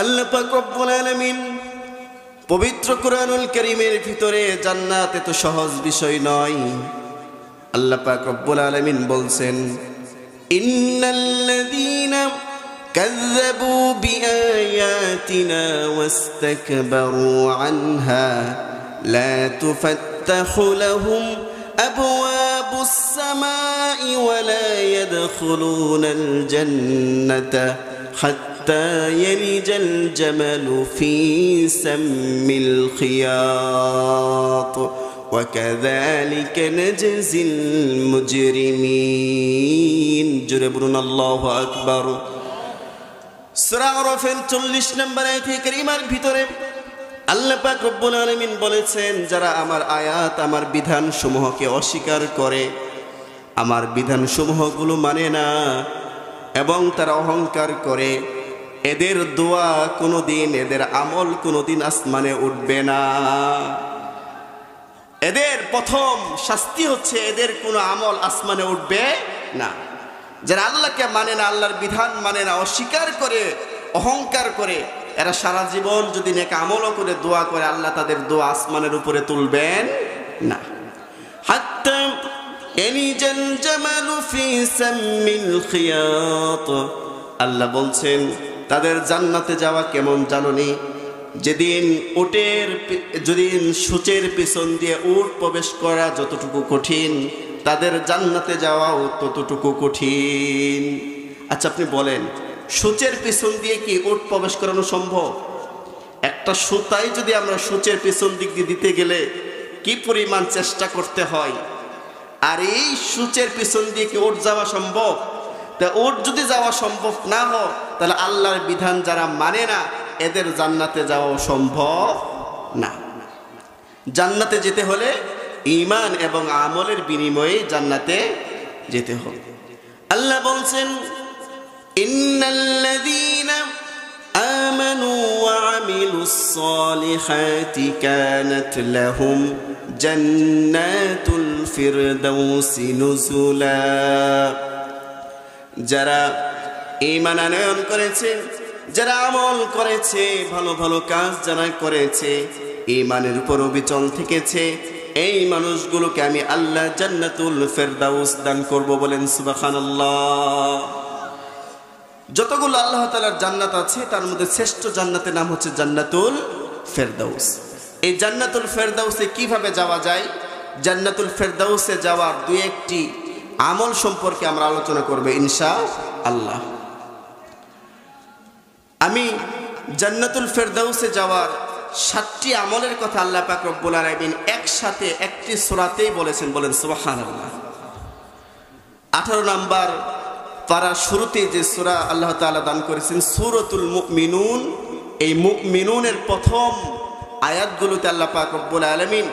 আল্লাহ পাক রব্বুল আলামিন পবিত্র কুরআনুল কারীমের ভিতরে জান্নাত এত সহজ বিষয় নয়। আল্লাহ পাক রব্বুল আলামিন বলছেন, ইন্নাল্লাযীনা কাযযাবু বিআয়াতিনা ওয়াস্তাকবারু আনহা লা তুফাত্তাহু লাহুম আবওয়াবুস সামাই ওয়া লা ইয়াদখুলুনাল জান্নাতা حتى يلج الجمل في سم الخياط وكذلك نجزي المجرمين جربنا الله أكبر সূরা আরাফের 40 নম্বর আয়াতে কারিমার ভিতরে আল্লাহ পাক রব্বুল আলামিন বলেছেন, যারা আমার আয়াত আমার বিধান সমূহকে অস্বীকার করে, আমার বিধান সমূহগুলো মানে না এবং তারা অহংকার করে, এদের দোয়া কোনোদিন, এদের আমল কোনোদিন আসমানে উঠবে না। এদের প্রথম শাস্তি হচ্ছে এদের কোনো আমল আসমানে উঠবে না। যারা আল্লাহকে মানে না, আল্লাহর বিধান মানে না, অস্বীকার করে, অহংকার করে, এরা সারা জীবন যদি নেক আমলও করে দোয়া করে, আল্লাহ তাদের দোয়া আসমানের উপরে তুলবেন না। হাত্তা ইয়ালিজাল জামালু ফি সাম্মিল খিয়াত, আল্লাহ বলছেন তাদের জান্নাতে যাওয়া কেমন জানোনি? যেদিন সূচের পিছন দিয়ে উট প্রবেশ করা যতটুকু কঠিন, তাদের জান্নাতে যাওয়াও ততটুকু কঠিন। আচ্ছা আপনি বলেন, সূচের পিছন দিয়ে কি উট প্রবেশ করানো সম্ভব? একটা সুতাই যদি আমরা সূচের পিছন দিক দিয়ে দিতে গেলে কি পরিমাণ চেষ্টা করতে হয়, আর এই সূচের পিছন দিয়ে কি উট যাওয়া সম্ভব? তা উট যদি যাওয়া সম্ভব না হয়, তাহলে আল্লাহর বিধান যারা মানে না, এদের জান্নাতে যাওয়া সম্ভব না। জান্নাতে যেতে হলে ঈমান এবং আমলের বিনিময়ে জান্নাতে যেতে হবে। আল্লাহ বলছেন, ইন্নাল্লাযীনা আমানু ওয়া আমিলুস সালিহাতি কানাত লাহুম জান্নাতুল ফিরদাউসি নুজুলা। যারা ঈমান আনয়ন করেছে, যারা আমল করেছে, ভালো ভালো কাজ যারা করেছে, ঈমানের উপর অবিচল থেকেছে, এই মানুষগুলোকে আমি আল্লাহ জান্নাতুল ফিরদাউস দান করব। বলেন সুবহানাল্লাহ। যতগুলো আল্লাহ তাআলার জান্নাত আছে, তার মধ্যে শ্রেষ্ঠ জান্নাতের নাম হচ্ছে জান্নাতুল ফিরদাউস। এই জান্নাতুল ফিরদাউসে কিভাবে যাওয়া যায়? জান্নাতুল ফিরদাউসে যাওয়ার দুই একটি আমল সম্পর্কে আমরা আলোচনা করব ইনশাআল্লাহ। আমি জান্নাতুল ফিরদাউসে যাওয়ার 7টি আমলের কথা আল্লাহ পাক রব্বুল আলামিন একসাথে একটি সূরাতেই বলেছেন। বলেন সুবহানাল্লাহ। 18 নম্বর পারার শুরুতে যে সূরা আল্লাহ তাআলা দান করেছেন, সূরাতুল মুমিনুন, এই মুমিনুনের প্রথম আয়াতগুলোতে আল্লাহ পাক রব্বুল আলামিন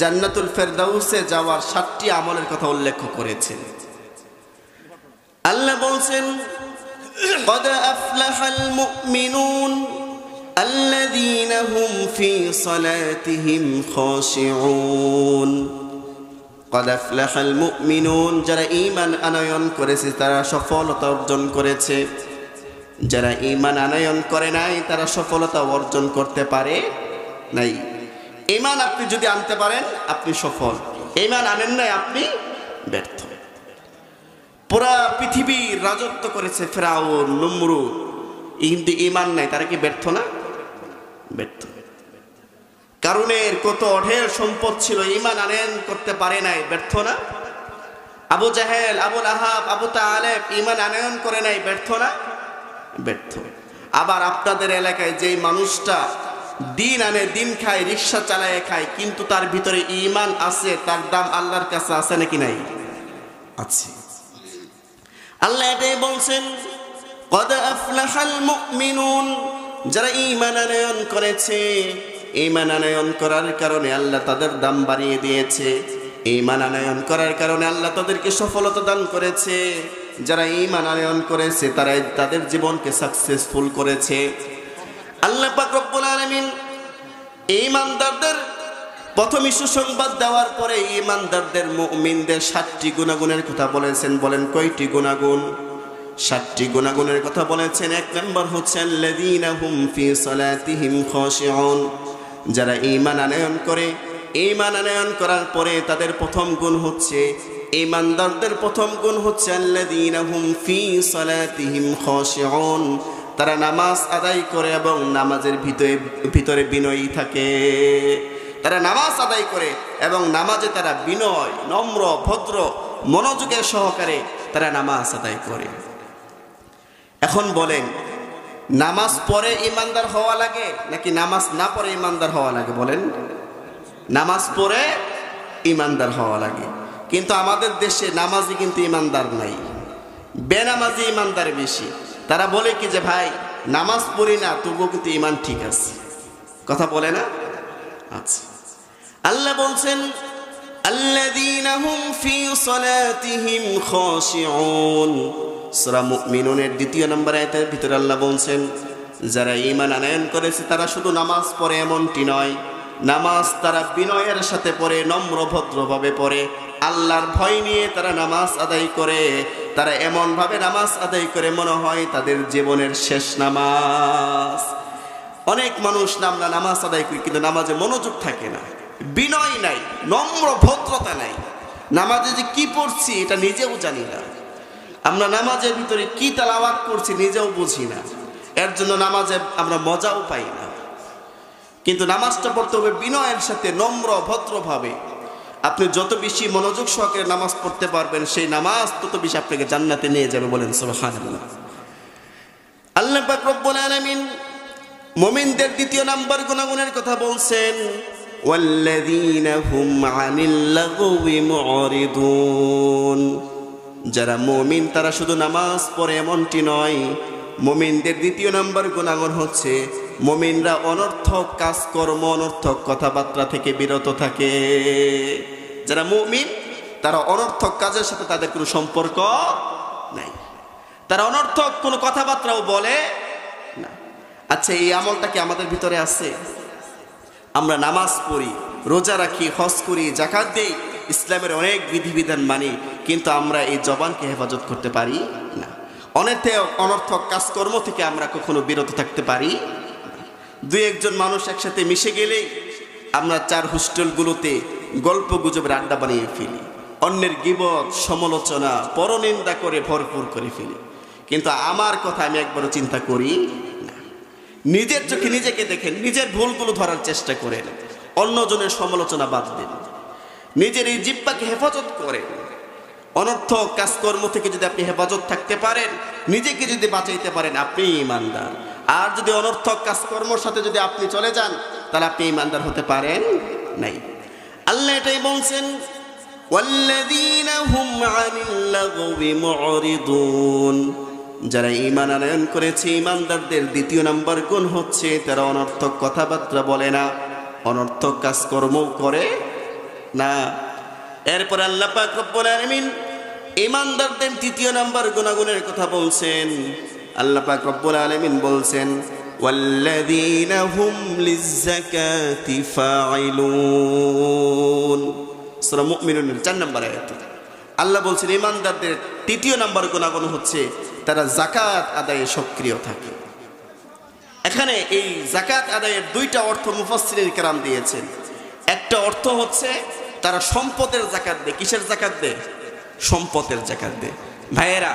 জান্নাতুল ফিরদাউসে যাওয়ার 7টি আমলের কথা উল্লেখ করেছেন। আল্লাহ বলছেন, قد أفلح المؤمنون الذين هم في صلاتهم خاشعون। قد أفلح المؤمنون, যারা ঈমান আনয়ন করেছে তারা সফলতা অর্জন করেছে। যারা ঈমান আনয়ন করে নাই তারা সফলতা অর্জন করতে পারে নাই। ঈমান আপনি যদি আনতে পারেন আপনি সফল, ঈমান আনেন নাই আপনি ব্যর্থ। পুরা পৃথিবীর রাজত্ব করেছে ফেরাউন, নমরুদ, কিন্তু ঈমান নাই, তারা কি ব্যর্থ না? ব্যর্থ। কারুনের কত অঢেল সম্পদ ছিল, ঈমান আনয়ন করতে পারে নাই, ব্যর্থ না? আবু জাহেল, আবু লাহাব, আবু তালেব ঈমান আনয়ন করে নাই, ব্যর্থ না? ব্যর্থ। আবার আপনাদের এলাকায় যেই মানুষটা দিন আনে দিন খায়, রিক্সা চালায় খায়, কিন্তু তার ভিতরে ঈমান আছে, তার দাম আল্লাহর কাছে আছে নাকি নাই? আছে। আল্লাহ এটাই বলছেন, قد أفلح المؤمنون, যারা ঈমান আনয়ন করেছে, ঈমান আনয়ন করার কারণে আল্লাহ তাদের দাম বাড়িয়ে দিয়েছে। ঈমান আনয়ন করার কারণে আল্লাহ তাদেরকে সফলতা দান করেছে। যারা ঈমান আনয়ন করেছে তারা তাদের জীবনকে সাকসেসফুল করেছে। আল্লাহ পাক রব্বুল আলামিন ঈমানদারদের প্রথমে সুসংবাদ দেওয়ার পরে ঈমানদারদের মুমিনদের 7টি গুণাগুণের কথা বলেছেন। বলেন কয়টি গুণাগুণ? 7টি গুণাগুণের কথা বলেছেন। 1 নম্বর হচ্ছে আল্লাযীনা হুম ফি সালাতিহিম খাশিউন, যারা ঈমান আনয়ন করে, ঈমান আনয়ন করার পরে তাদের প্রথম গুণ হচ্ছে, ঈমানদারদের প্রথম গুণ হচ্ছে আল্লাযীনা হুম ফি সালাতিহিম খাশিউন, তারা নামাজ আদায় করে এবং নামাজের ভিতরে বিনয়ী থাকে। তারা নামাজ আদায় করে এবং নামাজে তারা বিনয়, নম্র, ভদ্র, মনোযোগের সহকারে তারা নামাজ আদায় করে। এখন বলেন, নামাজ পড়ে ইমানদার হওয়া লাগে নাকি নামাজ না পড়ে ইমানদার হওয়া লাগে? বলেন, নামাজ পড়ে ইমানদার হওয়া লাগে। কিন্তু আমাদের দেশে নামাজি কিন্তু ইমানদার নাই, বেনামাজি ইমানদার বেশি। তারা বলে কি যে ভাই নামাজ পড়ি না তবুও কিন্তু ইমান ঠিক আছে, কথা বলে না? আচ্ছা, আল্লাহ বলছেন আল্লাযীনা হুম ফি সালাতিহিম খাশিউন, সূরা মুমিনুনের 2 নম্বর আয়াতের ভিতরে আল্লাহ বলছেন যারা ঈমান আনয়ন করেছে তারা শুধু নামাজ পড়ে এমনটি নয়, নামাজ তারা বিনয়ের সাথে পড়ে, নম্র ভদ্রভাবে পড়ে, আল্লাহর ভয় নিয়ে তারা নামাজ আদায় করে। তারা এমন ভাবে নামাজ আদায় করে মনে হয় তাদের জীবনের শেষ নামাজ। অনেক মানুষ আমরা নামাজ আদায় করি কিন্তু নামাজে মনোযোগ থাকে না, বিনয় নাই, নম্র ভদ্রতা নাই, নামাজে যে কি পড়ছি এটা নিজেও জানি না, আমরা নামাজের ভিতরে কি তেলাওয়াত করছি নিজেও বুঝি না, এর জন্য নামাজে আমরা মজাও পাই না। কিন্তু নামাজটা পড়তে হবে বিনয়ের সাথে, নম্র ভদ্রভাবে। আপনি যত বেশি মনোযোগ সহকারে নামাজ পড়তে পারবেন সেই নামাজ তত বেশি আপনাকে জান্নাতে নিয়ে যাবে। বলেন সুবহানাল্লাহ। আল্লাহ পাক রব্বুল আলামিন মুমিনদের 2 নম্বর গুণাগুণের কথা বলছেন, ওয়াল্লাযীনা হুম আনিল লাগওয়ি মুরিদুন, যারা মুমিন তারা শুধু নামাজ পড়ে এমনটি নয়, মুমিনদের 2 নম্বর গুণাগুণ হচ্ছে মুমিনরা অনর্থক কাজকর্ম, অনর্থক কথাবার্তা থেকে বিরত থাকে। যারা মুমিন তারা অনর্থক কাজের সাথে তাদের কোনো সম্পর্ক নাই, তারা অনর্থক কোনো কথাবার্তাও বলে না। আচ্ছা, এই আমলটা কি আমাদের ভিতরে আছে? আমরা নামাজ পড়ি, রোজা রাখি, হজ করি, যাকাত দেই, ইসলামের অনেক বিধিবিধান মানি, কিন্তু আমরা এই জবানকে হেফাজত করতে পারি না। অনর্থক কাজকর্ম থেকে আমরা কখনো বিরত থাকতে পারি। 2-1 মানুষ একসাথে মিশে গেলেই আমরা 4 হোস্টেলগুলোতে গল্প গুজবের আড্ডা বানিয়ে ফেলি, অন্যের গীবত, সমালোচনা, পরনিন্দা করে ভরপুর করে ফেলি। কিন্তু আমার কথা আমি একবারও চিন্তা করি না। নিজের চোখে নিজেকে দেখেন, নিজের ভুলগুলো ধরার চেষ্টা করেন, অন্যজনের সমালোচনা বাদ দেন, নিজের এই জিহ্বাকে হেফাজত করেন। অনর্থক কাজকর্ম থেকে যদি আপনি হেফাজত থাকতে পারেন, নিজেকে যদি বাঁচাইতে পারেন, আপনি ঈমানদার। আর যদি অনর্থক কাজকর্মের সাথে যদি আপনি চলে যান তাহলে আপনি ঈমানদার হতে পারেন নাই। আল্লাহ এটাই বলছেন, ওয়াল্লাযীনা হুম আনিল লাগওয়ি মুরিদুন, যারা ঈমান আনয়ন করেছে ঈমানদারদের 2 নম্বর গুণ হচ্ছে তারা অনর্থক কথাবার্তা বলে না, অনর্থক কাজকর্ম করে না। এরপর আল্লাহ পাক রব্বুল আলামিন ঈমানদারদের 2 নম্বর গুণাগুণের কথা বলছেন। আল্লাহ পাক রব্বুল আলামিন বলছেন, ওয়াল্লাযীনা হুম লিয-যাকাতি ফাঈলুন, সূরা মুমিনুনের 4 নম্বর আয়াত। আল্লাহ বলছেন ঈমানদারদের 3 নম্বর গুণাগুণ হচ্ছে তারা যাকাত আদায়ে সক্রিয় থাকে। এখানে এই যাকাত আদায়ের 2টা অর্থ মুফাসসিরিন কেরাম দিয়েছেন। একটা অর্থ হচ্ছে তারা সম্পদের যাকাত দেয়। কিসের যাকাত দেয়? সম্পদের যাকাত দেয়। ভাইয়েরা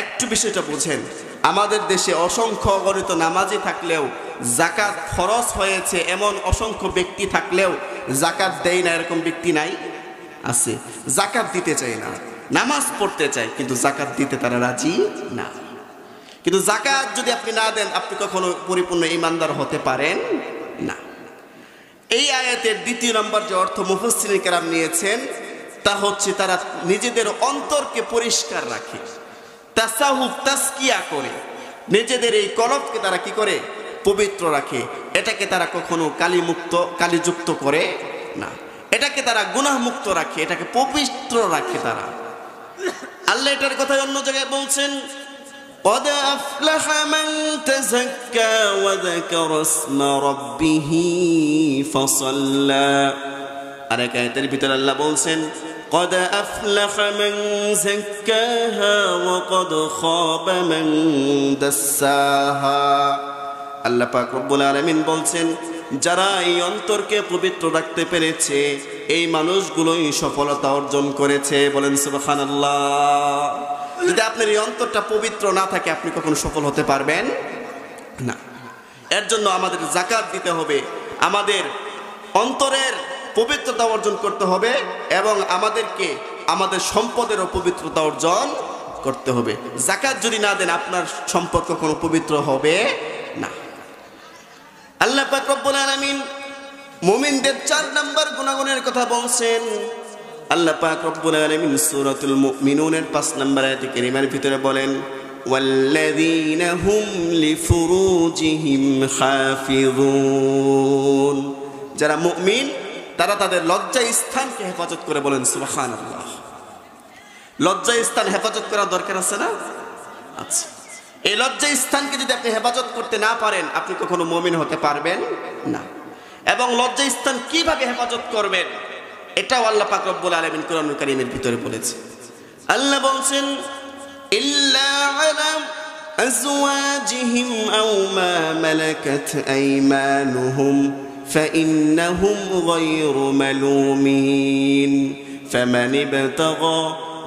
একটু বিষয়টা বুঝেন, আমাদের দেশে অসংখ্য অগণিত নামাজি থাকলেও, যাকাত ফরজ হয়েছে এমন অসংখ্য ব্যক্তি থাকলেও যাকাত দেয় না এরকম ব্যক্তি নাই? আছে। যাকাত দিতে চায় না, নামাজ পড়তে চায় কিন্তু যাকাত দিতে তারা রাজি না। কিন্তু যাকাত যদি আপনি না দেন আপনি কখনো পরিপূর্ণ ঈমানদার হতে পারেন না। এই আয়াতের 2 নম্বর যে অর্থ মুফাসসিরিন কেরাম নিয়েছেন তা হচ্ছে তারা নিজেদের অন্তরকে পরিষ্কার রাখে, তাসাহুফ তাসকিয়া করে, নিজেদের এই কলবকে তারা কি করে? পবিত্র রাখে। এটাকে তারা কখনো কালিযুক্ত করে না, এটাকে তারা গুনাহমুক্ত রাখে, এটাকে পবিত্র রাখে তারা। আল্লাহ এটার কথা অন্য জায়গায় বলছেন, قد أفلح من تزكى وذكر اسم ربه فصلى আর এক আয়াতের ভিতরে আল্লাহ বলছেন قد أفلح من زكاها وقد خاب من دساها। আল্লাহ পাক রব্বুল আলামিন বলছেন যারা এই অন্তরকে পবিত্র রাখতে পেরেছে এই মানুষগুলোই সফলতা অর্জন করেছে। বলেন সুবহানাল্লাহ। যদি আপনার এই অন্তরটা পবিত্র না থাকে আপনি কখনো সফল হতে পারবেন না। এর জন্য আমাদের যাকাত দিতে হবে, আমাদের অন্তরের পবিত্রতা অর্জন করতে হবে এবং আমাদেরকে আমাদের সম্পদেরও পবিত্রতা অর্জন করতে হবে। যাকাত যদি না দেন আপনার সম্পদ কখনো পবিত্র হবে না। আল্লাহ পাক রব্বুল আলামিন মুমিনদের 4 নম্বর গুণাগুণের কথা বলছেন। আল্লাহ পাক রব্বুল আলামিন সূরাতুল মুমিনুনের 5 নম্বর আয়াতে কারিমার ভিতরে বলেন ওয়াল্লাযীনা হুম লিফুরুজিহিম হাফিযুন। যারা মুমিন তারা তাদের লজ্জা স্থানকে হেফাজত করে। বলেন সুবহানাল্লাহ। লজ্জা স্থান হেফাজত করা দরকার আছে না? আচ্ছা, এই লজ্জা স্থানকে যদি আপনি হেফাজত করতে না পারেন আপনি কখনো মুমিন হতে পারবেন না। এবং লজ্জা স্থান কিভাবে হেফাজত করবেন এটাও আল্লাহ পাক রব্বুল আলামিন কোরআনুল কারীমের ভিতরে বলেছে। আল্লাহ বলছেন ইল্লা আলা আজওয়াজিহিম আও মা মালাকাত আইমানুহুম فإنهم غير ملومين فمن ابتغى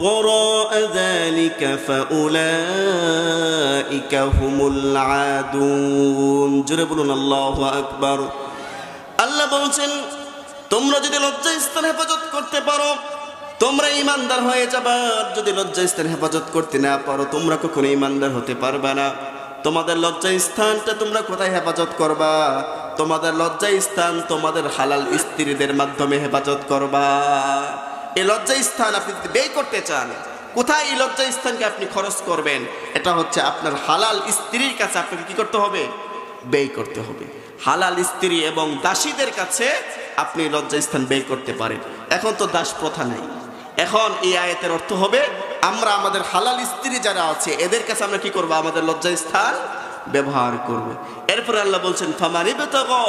وراء ذلك فأولئك هم العادون। জোরে বলুন আল্লাহু আকবার। আল্লাহ বলছেন তোমরা যদি লজ্জা স্থান হেফাজত করতে পারো তোমরা ঈমানদার হয়ে যাবে। যদি লজ্জা স্থান হেফাজত করতে না পারো তোমরা কখনো ঈমানদার হতে পারবে না। তোমাদের লজ্জা স্থানটা তোমরা কোথায় হেফাজত করবা? তোমাদের লজ্জা স্থান তোমাদের হালাল স্ত্রীদের মাধ্যমে হেফাজত করবা। এই লজ্জা স্থান আপনি যদি ব্যয় করতে চান কোথায় এই লজ্জা স্থানকে আপনি খরচ করবেন? এটা হচ্ছে আপনার হালাল স্ত্রীর কাছে আপনাকে কি করতে হবে? ব্যয় করতে হবে। হালাল স্ত্রী এবং দাসীদের কাছে আপনি লজ্জা স্থান ব্যয় করতে পারেন। এখন তো দাস প্রথা নাই। এখন এই আয়াতের অর্থ হবে আমরা আমাদের হালাল স্ত্রী যারা আছে এদের কাছে আমরা কি করব? আমাদের লজ্জা স্থান ব্যবহার করব। এরপর আল্লাহ বলছেন ফামানিবতাগা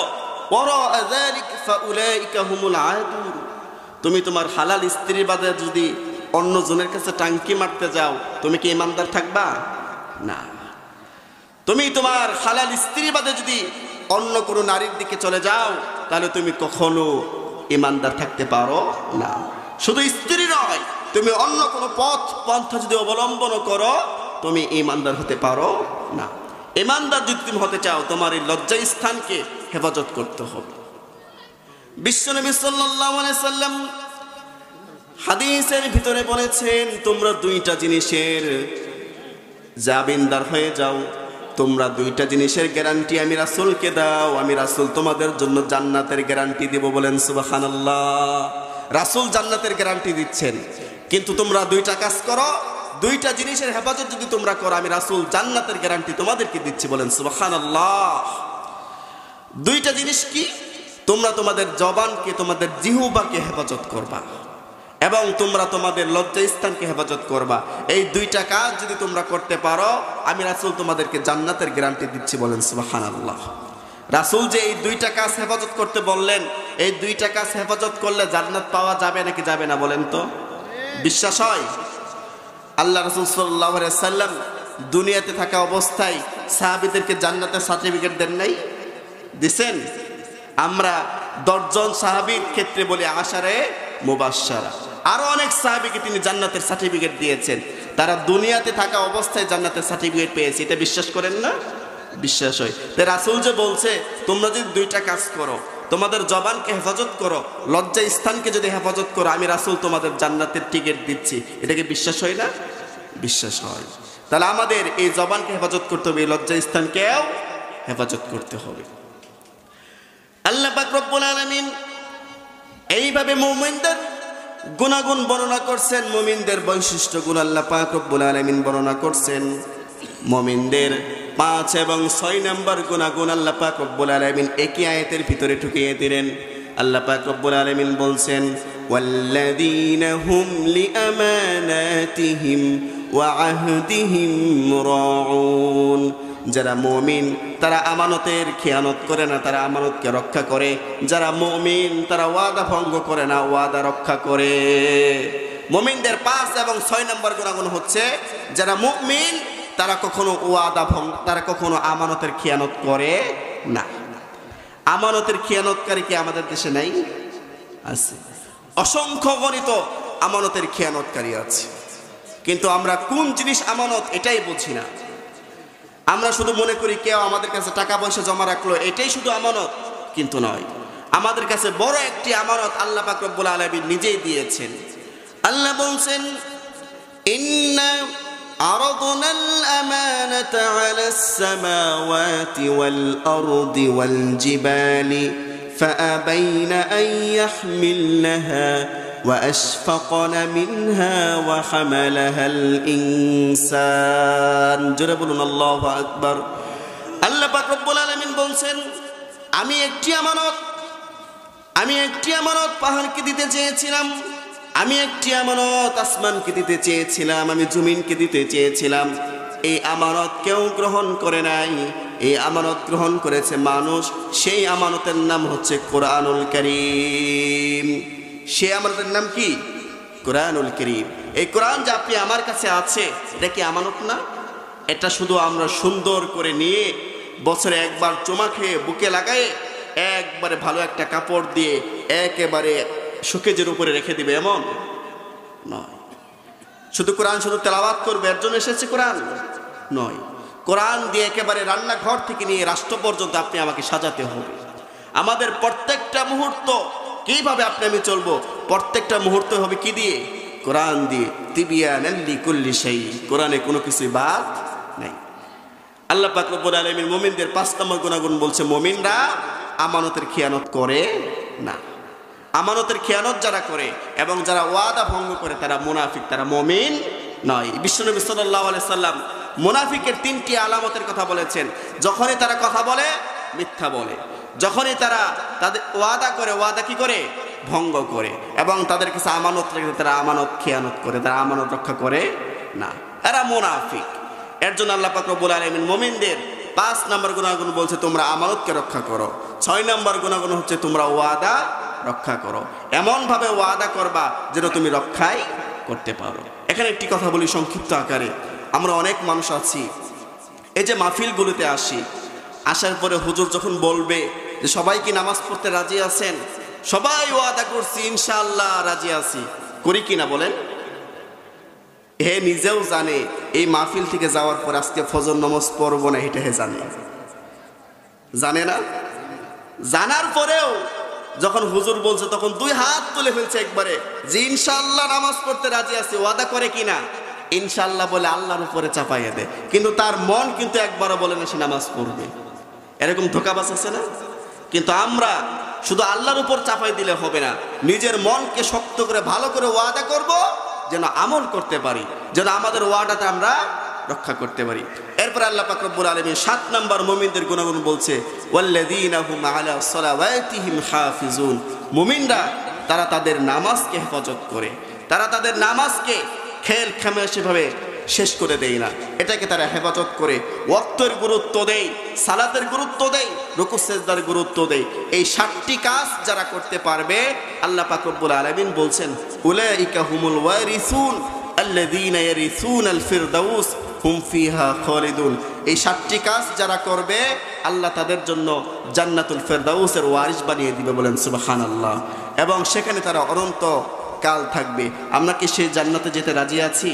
ওয়ারাআ যালিকা ফাউলাইকা হুমুল আদুন। তুমি তোমার হালাল স্ত্রী বাদে যদি অন্য জনের কাছে টাঙ্কি মারতে যাও তুমি কি ঈমানদার থাকবা? না। তুমি তোমার হালাল স্ত্রী বাদে যদি অন্য কোনো নারীর দিকে চলে যাও তাহলে তুমি কখনো ঈমানদার থাকতে পারো না। শুধু স্ত্রী নয়, তুমি অন্য কোনো পন্থা যদি অবলম্বন করো তুমি ঈমানদার হতে পারো না। ঈমানদার যদি তুমি হতে চাও তোমার এই লজ্জা স্থানকে হেফাজত করতে হবে। বিশ্বনবী সাল্লাল্লাহু আলাইহি সাল্লাম হাদিসের ভিতরে বলেছেন তোমরা 2টা জিনিসের জামিনদার হয়ে যাও। তোমরা 2টা জিনিসের গ্যারান্টি আমি রাসূলকে দাও, আমি রাসূল তোমাদের জন্য জান্নাতের গ্যারান্টি দেব। বলেন সুবহানাল্লাহ। রাসূল জান্নাতের গ্যারান্টি দিচ্ছেন কিন্তু তোমরা 2টা কাজ করো, 2টা জিনিসের হেফাজত যদি তোমরা করো আমি রাসূল জান্নাতের গ্যারান্টি তোমাদেরকে দিচ্ছি। বলেন সুবহানাল্লাহ। 2টা জিনিস কি? তোমরা তোমাদের জবানকে তোমাদের জিহ্বাকে হেফাজত করবা এবং তোমরা তোমাদের লজ্জা স্থানকে হেফাজত করবা। এই 2টা কাজ যদি তোমরা করতে পারো আমি রাসূল তোমাদেরকে জান্নাতের গ্যারান্টি দিচ্ছি। বলেন সুবহানাল্লাহ। রাসূল যে এই 2টা কাজ হেফাজত করতে বললেন এই 2টা কাজ হেফাজত করলে জান্নাত পাওয়া যাবে নাকি যাবে না বলেন তো? বিশ্বাস হয়? আল্লাহ রাসূল সাল্লাল্লাহু আলাইহি সাল্লাম দুনিয়াতে থাকা অবস্থায় সাহাবীদেরকে জান্নাতের সার্টিফিকেট দেন নাই? দিবেন? আমরা 10 জন সাহাবীর ক্ষেত্রে বলি আশারে মুবাশশারা, আরো অনেক সাহাবীকে তিনি জান্নাতের সার্টিফিকেট দিয়েছেন। তারা দুনিয়াতে থাকা অবস্থায় জান্নাতের সার্টিফিকেট পেয়েছে। এটা বিশ্বাস করেন না? বিশ্বাস হয়। তাই রাসূল যে বলছে তোমরা যদি 2টা কাজ করো, তোমাদের জবানকে হেফাজত করো, লজ্জা স্থানকে যদি হেফাজত করো আমি রাসূল তোমাদের জান্নাতের টিকিট দিচ্ছি, এটাকে বিশ্বাস হয় না? বিশ্বাস হয়। তাহলে আমাদের এই জবানকে হেফাজত করতে হবে, এই লজ্জা স্থানকেও হেফাজত করতে হবে। আল্লাহ পাক রব্বুল আলামিন এইভাবে মুমিনদের গুণাগুণ বর্ণনা করছেন, মুমিনদের বৈশিষ্ট্যগুণ আল্লাহ পাক রব্বুল আলামিন বর্ণনা করছেন। মুমিনদের 5 এবং 6 নম্বর গুণাগুণ আল্লাহ পাক রব্বুল আলামিন একই আয়াতের ভিতরে ঢুকিয়ে দিলেন। আল্লাহ পাক রব্বুল আলামিন বলছেন ওয়াল্লাযীনা হুম লিআমানাতিহিম ওয়া আহদিহিম রাউন। যারা মুমিন তারা আমানতের খেয়ানত করে না, তারা আমানতকে রক্ষা করে। যারা মুমিন তারা ওয়াদা ভঙ্গ করে না, ওয়াদা রক্ষা করে। মুমিনদের 5 এবং 6 নম্বর গুণাগুণ হচ্ছে যারা মুমিন তারা কখনো ওয়াদা ভঙ্গ, তারা কখনো আমানতের খেয়ানত করে না। আমানতের খেয়ানতকারী কি আমাদের দেশে নাই? আছে, অসংখ্য গণিত আমানতের খেয়ানতকারী আছে। কিন্তু আমরা কোন জিনিস আমানত এটাই বুঝি না। আমরা শুধু মনে করি কেউ আমাদের কাছে টাকা পয়সা জমা রাখলো এটাই শুধু আমানত, কিন্তু নয়। আমাদের কাছে বড় একটি আমানত আল্লাহ পাক রব্বুল আলামিন নিজেই দিয়েছেন। আল্লাহ বলছেন, ইন্না আরাদনাল আমানাতা আলাস সামাওয়াতি ওয়াল আরদি ওয়াল জিবালি ফাআবাইনা আন ইয়াহমিলনাহা وأشفقن منها وحملها الإنسان। জোরে বলুন আল্লাহু আকবার। আল্লাহ পাক রব্বুল আলামিন বলছেন, আমি একটি আমানত পাহাড়কে দিতে চেয়েছিলাম, আমি একটি আমানত আসমানকে দিতে চেয়েছিলাম, আমি জমিনকে দিতে চেয়েছিলাম। এই আমানত কেউ গ্রহণ করে নাই, এই আমানত গ্রহণ করেছে মানুষ। সেই আমানতের নাম হচ্ছে কোরআনুল কারীম। সে আমানতের নাম কি? কোরআনুল কারীম। এই কোরআন যে আপনি আমার কাছে আছে, এটা কি আমানত না? এটা শুধু আমরা সুন্দর করে নিয়ে বছরে একবার চুমা খেয়ে বুকে লাগায়ে একবারে ভালো একটা কাপড় দিয়ে একেবারে শোকেজের উপরে রেখে দিবে এমন নয়। শুধু কোরআন শুধু তেলাওয়াত করবে এর জন্য এসেছে কোরআন নয়। কোরআন দিয়ে একেবারে রান্নাঘর থেকে নিয়ে রাষ্ট্র পর্যন্ত আপনি আমাকে সাজাতে হবে। আমাদের প্রত্যেকটা মুহূর্ত কিভাবে আপনি আমি চলবো, প্রত্যেকটা মুহূর্ত হবে কি দিয়ে? কোরআন দিয়ে। তিবিয়ানাল লিকুল্লি শাই, কোরআনে কোনো কিছুই বাদ নাই। আল্লাহ পাক রব্বুল আলামিন মুমিনদের 5 নম্বর গুণাগুণ বলছে, মুমিনরা আমানতের খেয়ানত করে না। আমানতের খেয়ানত যারা করে এবং যারা ওয়াদা ভঙ্গ করে তারা মুনাফিক, তারা মুমিন নয়। বিশ্বনবী সাল্লাল্লাহু আলাইহি সাল্লাম মুনাফিকের 3টি আলামতের কথা বলেছেন। যখনই তারা কথা বলে মিথ্যা বলে, যখনই তারা তাদের ওয়াদা করে ওয়াদা কি করে? ভঙ্গ করে, এবং তাদের কাছে আমানত রেখে তারা আমানত খেয়ানত করে, তারা আমানত রক্ষা করে না, এরা মুনাফিক। এর জন্য আল্লাহ পাক রব্বুল আলামিন মুমিনদের 5 নম্বর গুণাগুণ বলছে তোমরা আমানতকে রক্ষা করো। 6 নম্বর গুণাগুণ হচ্ছে তোমরা ওয়াদা রক্ষা করো। এমন ভাবে ওয়াদা করবা যেন তুমি রক্ষাই করতে পারো। এখানে একটি কথা বলি সংক্ষিপ্ত আকারে। আমরা অনেক মানুষ আছি, এই যে মাহফিলগুলোতে আসি, আসার পরে হুজুর যখন বলবে যে সবাই কি নামাজ পড়তে রাজি আছেন, সবাই ওয়াদা করছি ইনশাআল্লাহ রাজি আছি, করি কিনা বলেন? হে নিজেও জানে এই মাহফিল থেকে যাওয়ার পর আজকে ফজর নামাজ পড়বো না, এটা হে জানে না? জানার পরেও যখন হুজুর বলছে তখন 2 হাত তুলে ফেলছে একবারে যে ইনশাআল্লাহ নামাজ পড়তে রাজি আছে। ওয়াদা করে কিনা? ইনশাআল্লাহ বলে আল্লাহর উপরে চাপাইয়ে দেয়, কিন্তু তার মন কিন্তু একবারও বলে না সে নামাজ পড়বে। এরকম ধোঁকাবাজ আছে না? কিন্তু আমরা শুধু আল্লাহর উপর চাপাই দিলে হবে না, নিজের মনকে শক্ত করে ভালো করে ওয়াদা করব যেন আমল করতে পারি, যেন আমাদের ওয়াদাটা আমরা রক্ষা করতে পারি। এরপর আল্লাহ পাক রব্বুল আলামিন 7 নম্বর মুমিনদের গুণাগুণ বলছে, ওয়াল্লাযীনা হুম আলা সালাওয়াতিহিম হাফিজুন। মুমিনরা তারা তাদের নামাজকে হেফাজত করে, তারা তাদের নামাজকে খেল খামেশিভাবে শেষ করে দেয় না, এটাকে তারা হেফাজত করে, ওয়াক্তের গুরুত্ব দেয়, সালাতের গুরুত্ব দেয়, রুকু সিজদার গুরুত্ব দেয়। এই 7টি কাজ যারা করতে পারবে আল্লাহ পাক রব্বুল আলামিন বলছেন, উলাইকা হুমুল ওয়ারিসুন আল্লাযীনা ইয়ারিসুনাল ফিরদাউস হুম ফিহা খালিদুন। এই 7টি কাজ যারা করবে আল্লাহ তাদের জন্য জান্নাতুল ফিরদাউসের ওয়ারিস বানিয়ে দিবে, বলেন সুবহানাল্লাহ। এবং সেখানে তারা অনন্ত কাল থাকবে। আমরা কি সেই জান্নাতে যেতে রাজি আছি?